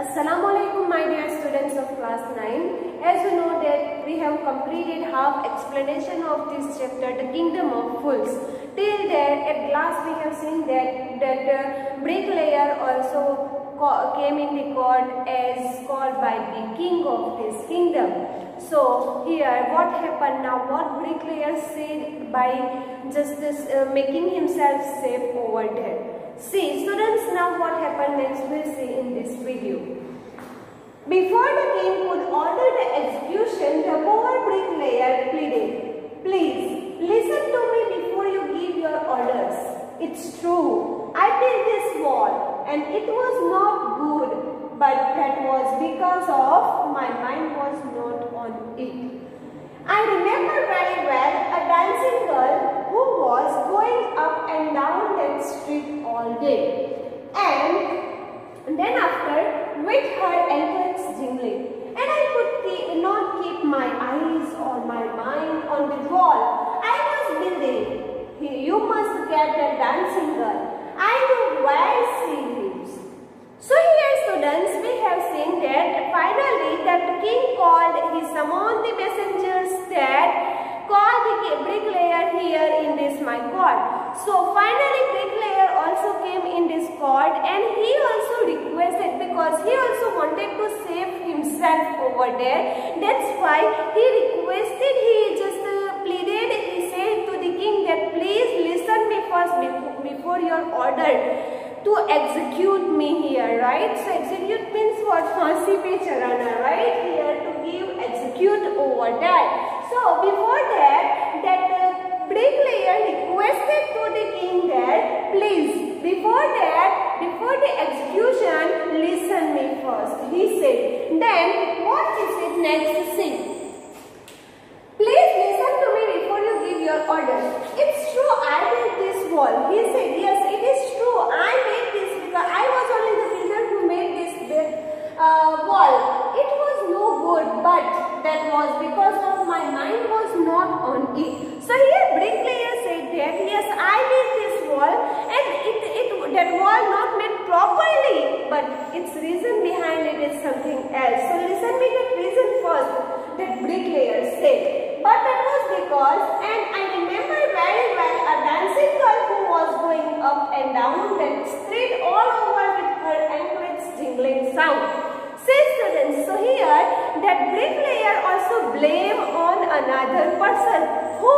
Assalamu alaikum my dear students of class 9. As you know that we have completed half explanation of this chapter, the kingdom of fools. Till there at last we have seen that bricklayer also came in the court as called by the king of this kingdom. So here what happened now, what bricklayer said by just making himself safe over there. See students, now what happened next we'll see in this video. Before the king could order the execution, the poor bricklayer pleaded, "Please listen to me before you give your orders. It's true, I built this wall and it was not good, but that was because of my mind was not on it. I remember very well a dancing girl who was going up and down that street all day, and then after with her anklets jingling, and I could not keep my eyes or my mind on the wall I was building. You must get the dancing girl. I know where she lives." So here students, we have seen that finally that the king called, he summoned the messengers that called the bricklayer here in this my court. So finally bricklayer also came in this court, and he also requested, because he also wanted to save himself over there. That's why he requested, he just pleaded, he said to the king that please listen me first before your order to execute me here, right? So execute means what? Phansi pe charana, right? Here to give execute over there. So before that bricklayer requested to the king that please before the execution listen me first. He said. Then what he said next? See. "Please listen to me before you give your order. It's true, I built this wall." He said, "Yes, it is true. I made this because I was only the builder who made this wall. It was no good, but that was because of my mind was not on it." So here bricklayer said that yes, I built this wall, and that wall not made properly, but its reason behind it is something else. So listen me that reason first, that bricklayer said. "But that was because, and I remember very well a dancing girl who was going up and down that street all over with her anklets jingling sound." See students, so here that bricklayer also blame on another person. Who?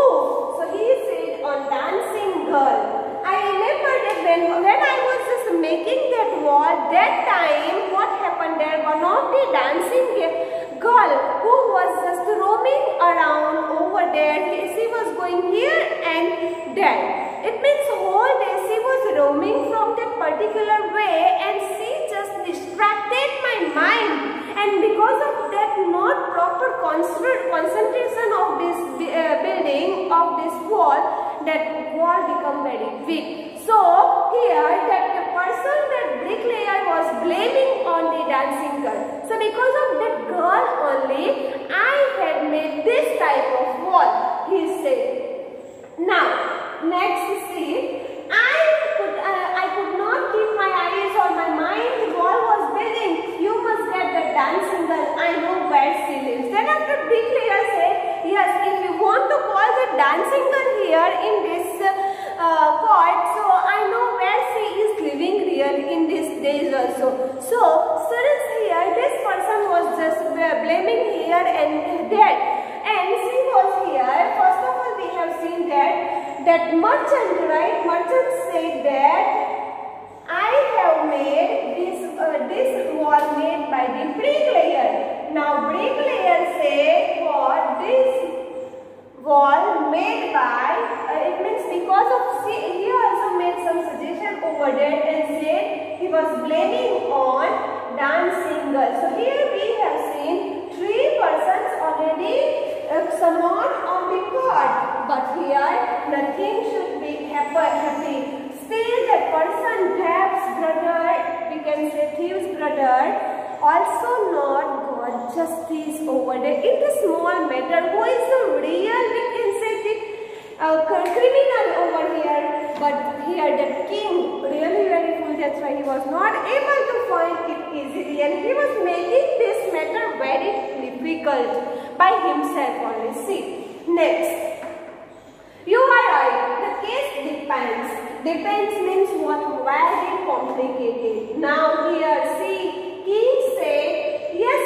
So he said on dancing girl. I remember that when I was just making that wall, that time what happened there, one of the dancing girl who was just roaming around over there, she was going here and there. It means whole day she was roaming from that particular way, and she just distracted my mind, and because of that not proper concentration of this building, of this wall, that wall become very weak. So here that the person, that bricklayer was blaming on the dancing girl. So because of that girl only I had made this type of wall, he said. Now next see, I could not keep my eyes on my mind, the wall was building. You must get the dancing girl, I know where she lives. Then after bricklayer said, yes, if you want to call the dancing girl here in this court, so I know where she is living really in these days also. So students, here this person was just blaming here and there, and she was here. First of all we have seen that merchant, right? Merchant said that I have made this wall made by the bricklayer. Now bricklayer say for this wall made by, it means because of, he also made some suggestion over there and said he was blaming on dancing girl. So here we have seen 3 persons already summoned on the court, but here nothing should be happy. Still that person, Thieves' brother, we can say Thieves' brother, also not got justice over there in the small matter. Who is the real, we can say, the criminal over here? But here that king really very fool, that's why he was not able to find it easily, and he was difficult by himself only. See, next. You are right. The case depends. Depends means what? Very complicated. Now here, see, King said, yes,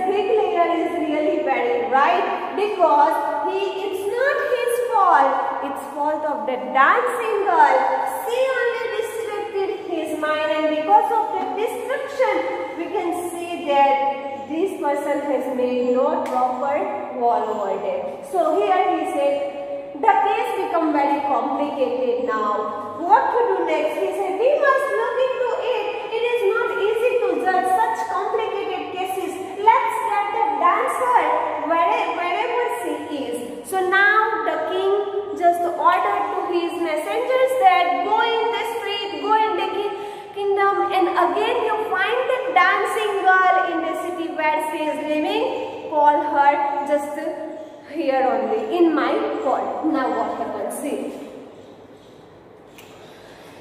bricklayer is really very right because it's not his fault. It's fault of the dancing girl. She only distracted his mind, and because of the distraction, we can see that this person has made no proper wall over there. So here he said, the case become very complicated now. What to do next? He said, we must look into it. It is not easy to judge such complicated cases. Let's get the dancer wherever she is. So now the king just ordered to his messengers that go in the street, go in the kingdom, and again you find the dancing girl in the city where she is living. Call her just here only in my court. Now what happens? See,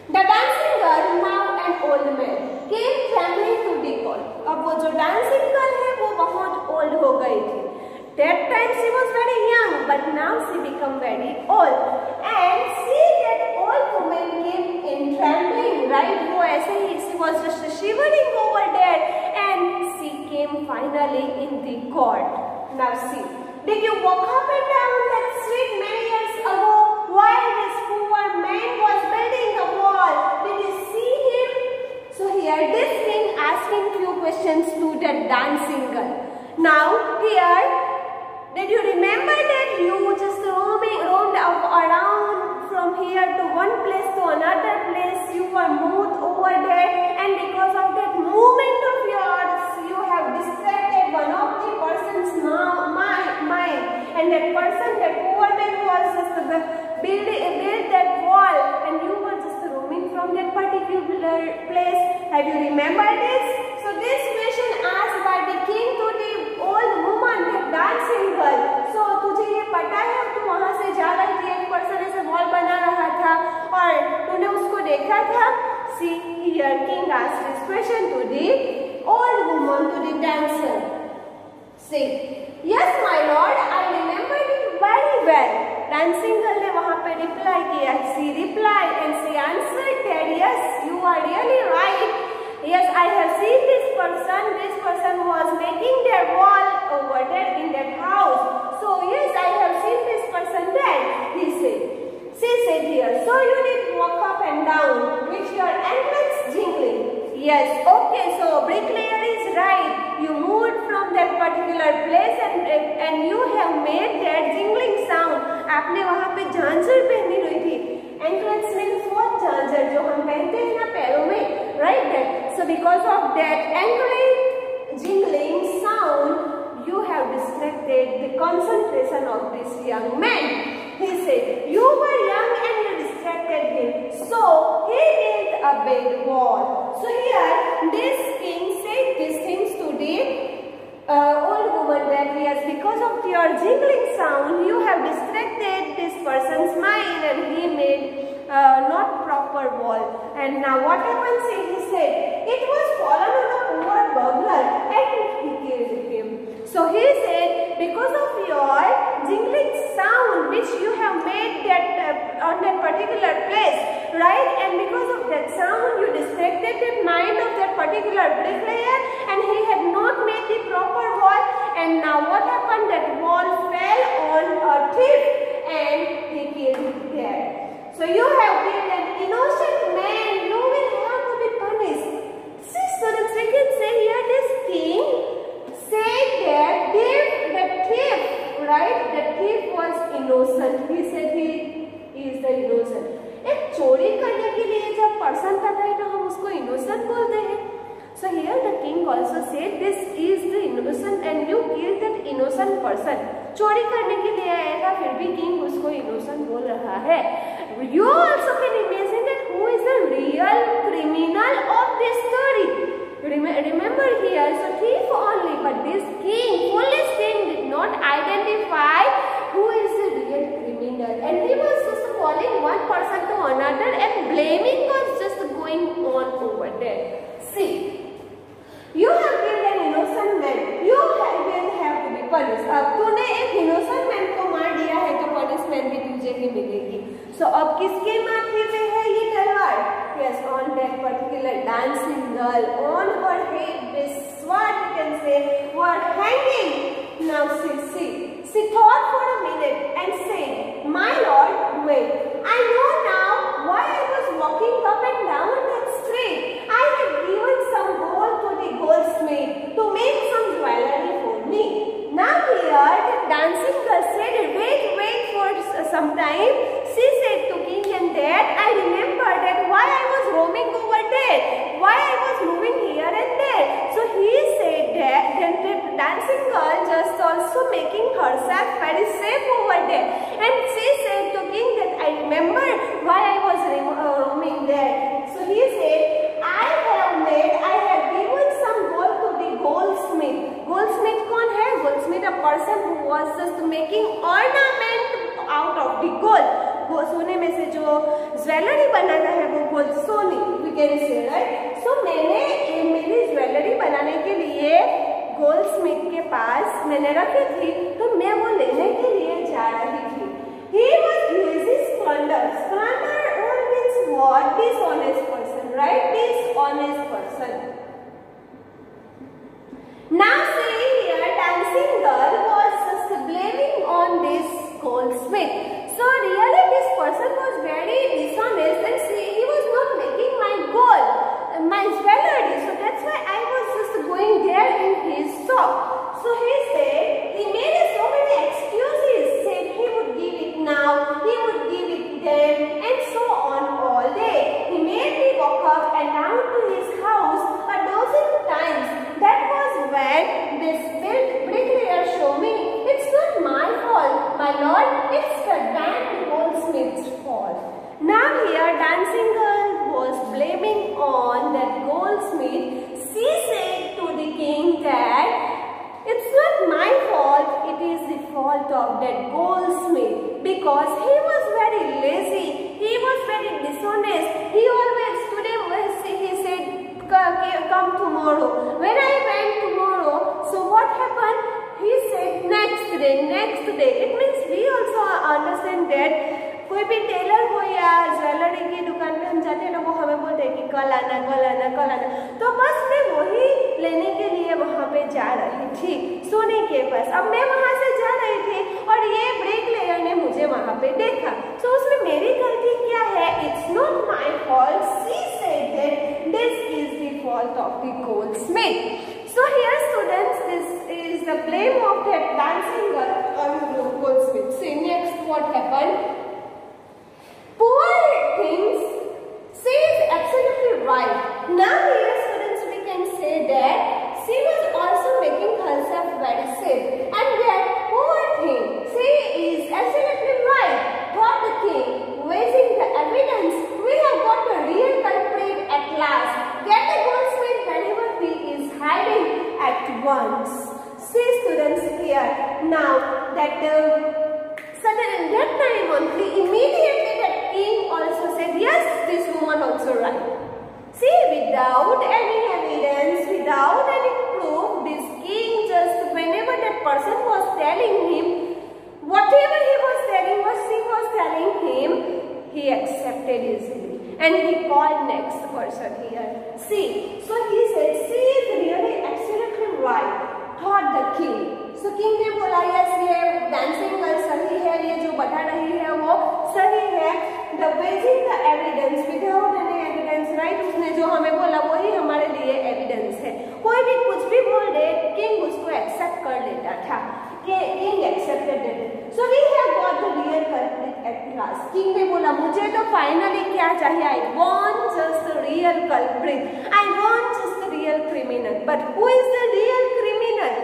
the dancing girl now an old man came trembling to the court. अब वो जो dancing girl है वो बहुत old हो गई थी. That time she was very young, but now she become very old. And see that old woman came in trembling, right? वो ऐसे ही she was just shivering over there, and she came finally in the court. Now see. Did you walk up and down that street many years ago while this poor man was building the wall? Did you see him? So here this king asking few questions to the dancing girl. Now here, did you remember that you just roamed around from here to one place to another place? You were moved over there, and because of that movement of yours, you have distracted one of the person's mind, and that person, that poor man, was just build that wall, and you were just roaming from that particular place. Have you remembered this? So this question asked by the king to the old woman, the dancing girl. So तुझे ये पता है तू वहाँ से जा रही थी, एक पर्सन ऐसे वॉल बना रहा था और तूने उसको देखा था? See, here king asked this question to the old woman, to the dancer. Say, yes my lord, I remember it very well. Dancing girl ने वहाँ पे reply किया. She replied and she answered that yes, you are really right. Yes, I have seen this person. This person was making their wall over there in that house. So yes, I have seen this person there. He said. She said here. So you did walk up and down with your ankles jingling. Yes. Okay. So bricklayer is right. You moved from that particular place and you have made that jingling sound. आपने वहाँ पे झांझर पहनी हुई थी. Anklets means what? झांझर जो हम पहनते हैं ना पैरों में, right? That. So because of that anklet jingling sound, you have distracted the concentration of this young man. He said, you were young and you distracted him. So he built a big wall. So here this king said these things to the old woman that yes, because of your jingling sound, you have distracted this person's mind and he made not proper wall. And now what happens? He said, it was fallen on a poor burglar and he killed him. So he said, because of your jingling sound which you have made that on that particular place, right? And because of that sound you distracted the mind of that particular bricklayer and he had not made the proper wall. And now what happened? That wall fell on a thief and he killed him there. So you have killed an innocent man. You will have to be punished. See, students, we can say here this king said that the thief, right? The thief was innocent. He said he is the innocent. एक चोरी करने के लिए जब person आता है तो हम उसको innocent बोलते हैं. So here the king also said this is the innocent and you killed that innocent person. चोरी करने के लिए आया था फिर भी king उसको innocent बोल रहा है. You also can imagine that who is the real criminal of this story. Remember here, so thief only, but this king, foolish king, did not identify who is the real criminal, and he was just calling one person to another and blaming was just going on over there. See, you have killed an innocent man. You will have to be किसके माथे पे है ये तलवार? Yes, on that particular dancing girl, on her head this sword you can say were hanging. Now she thought for a minute and said, "My lord, wait. I know now why I was walking up and down that street. I had given some gold to the goldsmith to make some jewelry for me." Now here the dancing girl said, wait for some time. She said to king and dad, "I remember that why I was roaming over there, why I was moving here and there." So he said that then the dancing girl just also making herself very safe over there. And she said to king that I remember why I was roaming there. So he said, I have given some gold to the goldsmith. Goldsmith कौन है? Goldsmith a person who was just making ornament out of the gold. वो सोने में से जो jewellery बनाता है वो gold Soni we can say, right? So मैंने मेरी ज्वेलरी बनाने के लिए गोल्डस्मिथ के पास मैंने रखी थी, तो मैं वो लेने के लिए जा रही थी. He was lazy squander. Squander means what? Dishonest person, right? Dishonest person. Now see here, dancing girl was just blaming on this goldsmith. So really this person was very dishonest and he was not making my gold, my jewelry. So that's why I was just going there in his shop. So he said, he made so many excuses, said he would give it now, he would give it then, and so on all day. He made me walk up and down to his house a dozen times. That was when this bricklayer showed me, it's not my fault, my lord, it's the damn goldsmith's fault. Now here dancing girl was blaming on that goldsmith. She said to the king that it's not my fault, it is the fault of that goldsmith because he was very lazy, he was very dishonest, he always today he said come tomorrow. When I went tomorrow, so what happened? He said next day. It means we also understand that कोई भी Taylor हो या jewellery की दुकान पे हम जाते हैं ना, वो हमें बोलते हैं कि कल आना, तो बस मैं वही लेने के लिए वहाँ पे जा रही थी सोने के पास. अब मैं वहाँ से जा रही थी और ये ब्रिकलेयर ने मुझे वहाँ पे देखा. तो उसमें मेरी गलती क्या है? It's not my fault. She said that this is the fault of the goldsmith. So here students, this is the blame of that dancing girl on the goldsmith. See next what happened? Poor things, she is absolutely right. Now here students we can say that she was also making herself very safe. And that poor thing, she is absolutely right. Thought the king, weighing the evidence, we have got the real culprit at last. Get the goldsmith wherever he is hiding at once. See students here. Now that suddenly that time only, immediately that king also said, yes, this woman also right. See, without any evidence, without any proof, this king just whenever that person was telling him, whatever he was telling, what she was telling him, he accepted easily. And he called next person here. See, so he said, she is really absolutely right, thought the king. So king ने बोला, yes, ये dancing girl सही है, ये जो बता रही है वो सही है. The weighing the evidence without any evidence, right? उसने जो हमें बोला वही हमारे लिए evidence है. कोई भी कुछ भी बोल दे, king उसको accept कर लेता था. King accepted it. So we have got the real culprit at last. King ने बोला, मुझे तो finally क्या चाहिए? I want just the real culprit. I want just the real criminal. But who is the real criminal?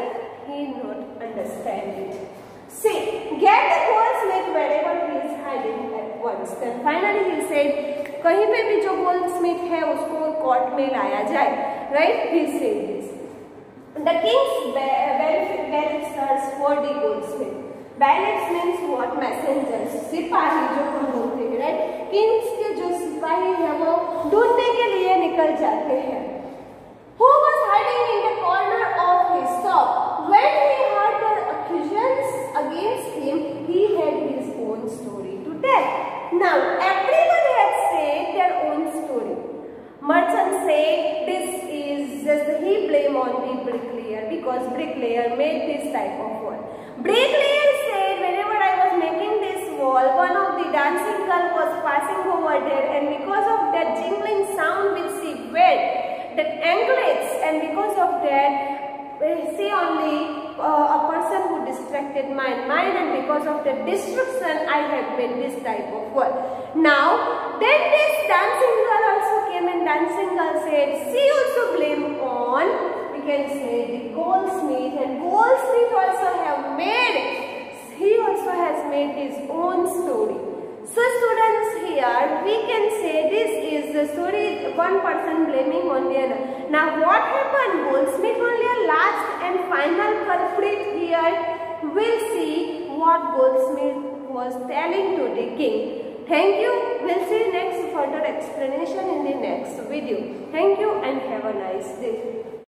He not understand it. See, get the goldsmith wherever he is hiding at once. Then finally he said, कहीं पे भी जो goldsmith है उसको court में लाया जाए. Right? He said this. The king's bailiff searched for the goldsmith. Bailiffs means what? Messengers. सिपाही जो हम बोलते हैं, right? Kings के जो सिपाही है वो ढूंढने के लिए निकल जाते हैं. Who was hiding in the corner of his shop? When he heard the accusations against him, he had his own story to tell. Now, every bricklayer because bricklayer made this type of wall. Bricklayer said whenever I was making this wall, one of the dancing girl was passing over there, and because of that jingling sound which she heard, that anklets, and because of that she only a person who distracted my mind, and because of the distraction I have made this type of wall. Now then this dancing girl also came, and dancing girl said she also blamed on, we can say, the goldsmith, and goldsmith also have made, he also has made his own story. So students, here we can say this is the story, one person blaming on the other. Now what happened? Goldsmith only a last and final culprit here. We'll see what Goldsmith was telling to the king. Thank you. We'll see next further explanation in the next video. Thank you and have a nice day.